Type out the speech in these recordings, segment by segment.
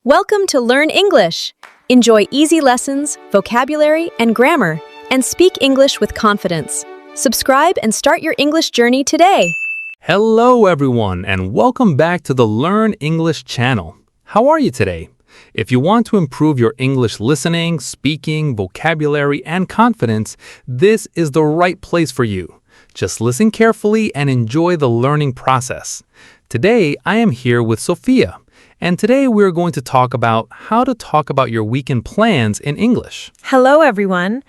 Welcome to Learn English. Enjoy easy lessons, vocabulary, and grammar, and speak English with confidence. Subscribe and start your English journey today. Hello everyone and welcome back to the Learn English channel. How are you today? If you want to improve your English listening, speaking, vocabulary, and confidence, this is the right place for you. Just listen carefully and enjoy the learning process. Today, I am here with Sophia, and today we're going to talk about how to talk about your weekend plans in English. Hello, everyone.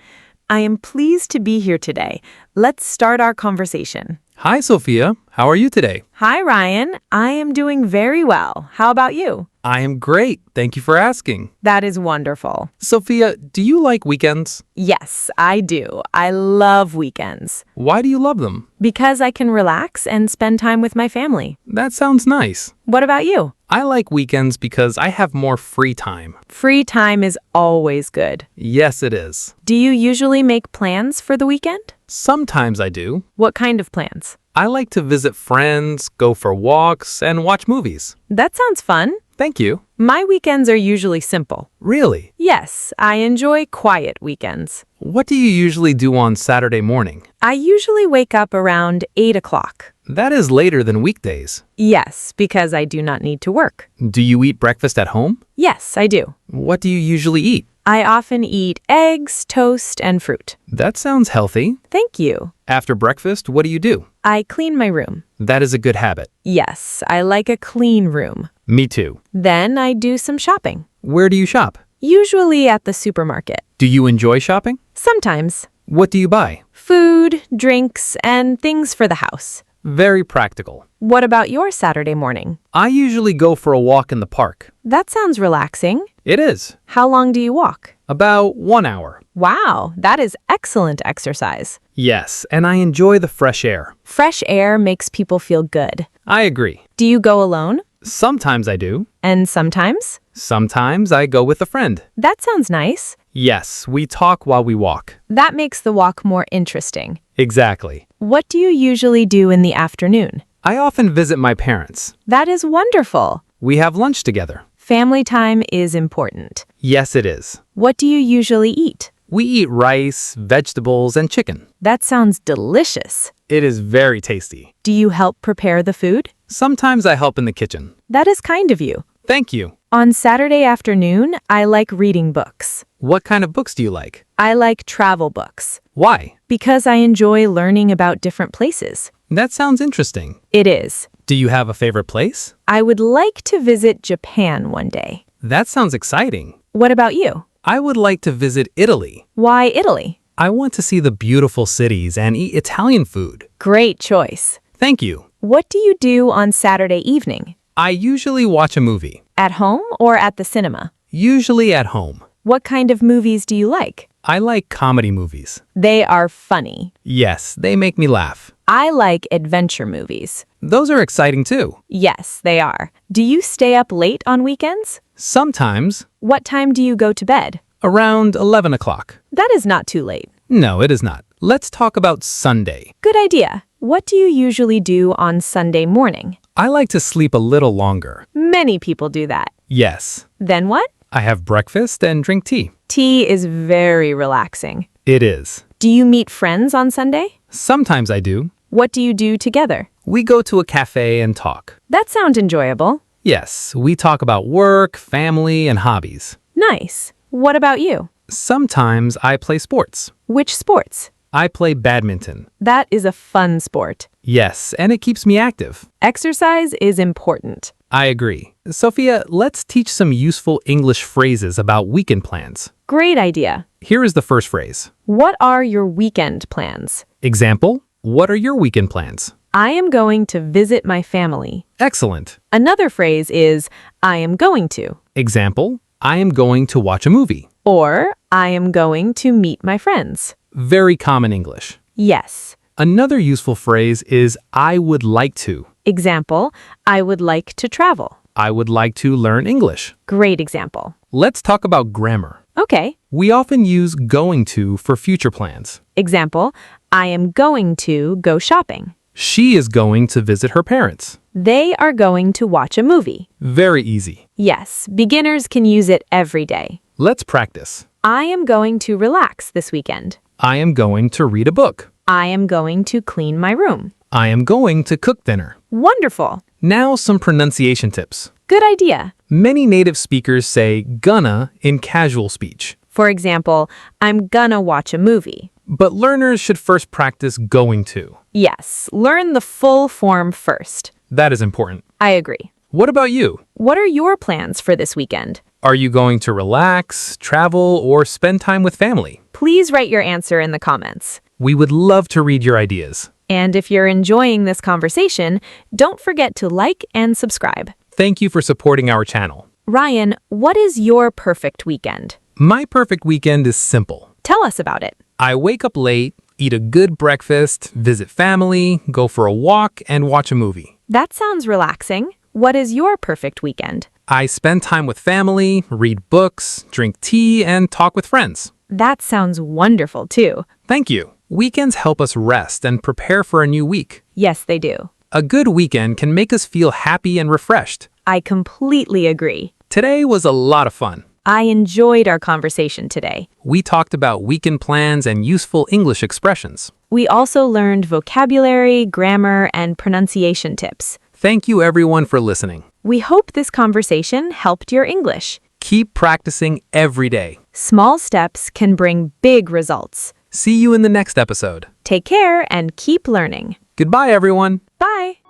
I am pleased to be here today. Let's start our conversation. Hi, Sophia. How are you today? Hi, Ryan. I am doing very well. How about you? I am great. Thank you for asking. That is wonderful. Sophia, do you like weekends? Yes, I do. I love weekends Why do you love them? because I can relax and spend time with my family. That sounds nice. What about you? I like weekends because I have more free time. Free time is always good. Yes, it is. Do you usually make plans for the weekend? Sometimes I do. What kind of plans? I like to visit friends, go for walks, and watch movies. That sounds fun. Thank you. My weekends are usually simple. Really? Yes, I enjoy quiet weekends. What do you usually do on Saturday morning? I usually wake up around 8 o'clock. That is later than weekdays. Yes, because I do not need to work. Do you eat breakfast at home? Yes, I do. What do you usually eat? I often eat eggs, toast, and fruit. That sounds healthy. Thank you. After breakfast, what do you do? I clean my room. That is a good habit. Yes, I like a clean room. Me too. Then I do some shopping. Where do you shop? Usually at the supermarket. Do you enjoy shopping? Sometimes. What do you buy? Food, drinks, and things for the house. Very practical. What about your Saturday morning? I usually go for a walk in the park. That sounds relaxing. It is. How long do you walk? About 1 hour. Wow, that is excellent exercise. Yes, and I enjoy the fresh air. Fresh air makes people feel good. I agree. Do you go alone? Sometimes I do. And sometimes? Sometimes I go with a friend. That sounds nice. Yes, we talk while we walk. That makes the walk more interesting. Exactly. What do you usually do in the afternoon? I often visit my parents. That is wonderful. We have lunch together. Family time is important. Yes, it is. What do you usually eat? We eat rice, vegetables, and chicken. That sounds delicious. It is very tasty. Do you help prepare the food? Sometimes I help in the kitchen. That is kind of you. Thank you. On Saturday afternoon, I like reading books. What kind of books do you like? I like travel books Why? because I enjoy learning about different places. That sounds interesting. It is. Do you have a favorite place? I would like to visit Japan one day. That sounds exciting. What about you? I would like to visit Italy. Why Italy? I want to see the beautiful cities and eat Italian food. Great choice. Thank you. What do you do on Saturday evening? I usually watch a movie. At home or at the cinema? Usually at home. What kind of movies do you like? I like comedy movies. They are funny. Yes, they make me laugh. I like adventure movies. Those are exciting too. Yes, they are. Do you stay up late on weekends? Sometimes, What time do you go to bed? around 11 o'clock. That is not too late. No, it is not. Let's talk about Sunday. Good idea. What do you usually do on Sunday morning? I like to sleep a little longer. Many people do that. Yes, Then what? I have breakfast and drink tea. Tea is very relaxing. It is. Do you meet friends on Sunday? Sometimes I do. What do you do together? We go to a cafe and talk. That sounds enjoyable. Yes, we talk about work, family, and hobbies. Nice. What about you? Sometimes I play sports. Which sports? I play badminton. That is a fun sport. Yes, and it keeps me active. Exercise is important. I agree. Sophia, let's teach some useful English phrases about weekend plans. Great idea. Here is the first phrase. What are your weekend plans? Example, what are your weekend plans? I am going to visit my family. Excellent. Another phrase is, I am going to. Example, I am going to watch a movie. Or, I am going to meet my friends. Very common English. Yes. Another useful phrase is I would like to. Example, I would like to travel. I would like to learn English. Great example. Let's talk about grammar. Okay. We often use going to for future plans. Example, I am going to go shopping. She is going to visit her parents. They are going to watch a movie. Very easy. Yes, beginners can use it every day. Let's practice. I am going to relax this weekend. I am going to read a book. I am going to clean my room. I am going to cook dinner. Wonderful. Now some pronunciation tips. Good idea. Many native speakers say gonna in casual speech, For example, I'm gonna watch a movie. but learners should first practice going to. Yes, learn the full form first. That is important. I agree. What about you? What are your plans for this weekend? Are you going to relax, travel, or spend time with family? Please write your answer in the comments. We would love to read your ideas. And if you're enjoying this conversation, don't forget to like and subscribe. Thank you for supporting our channel. Ryan, what is your perfect weekend? My perfect weekend is simple. Tell us about it. I wake up late, eat a good breakfast, visit family, go for a walk, and watch a movie. That sounds relaxing. What is your perfect weekend? I spend time with family, read books, drink tea, and talk with friends. That sounds wonderful too. Thank you. Weekends help us rest and prepare for a new week. Yes, they do. A good weekend can make us feel happy and refreshed. I completely agree. Today was a lot of fun. I enjoyed our conversation today. We talked about weekend plans and useful English expressions. We also learned vocabulary, grammar, and pronunciation tips. Thank you everyone for listening. We hope this conversation helped your English. Keep practicing every day. Small steps can bring big results. See you in the next episode. Take care and keep learning. Goodbye everyone. Bye.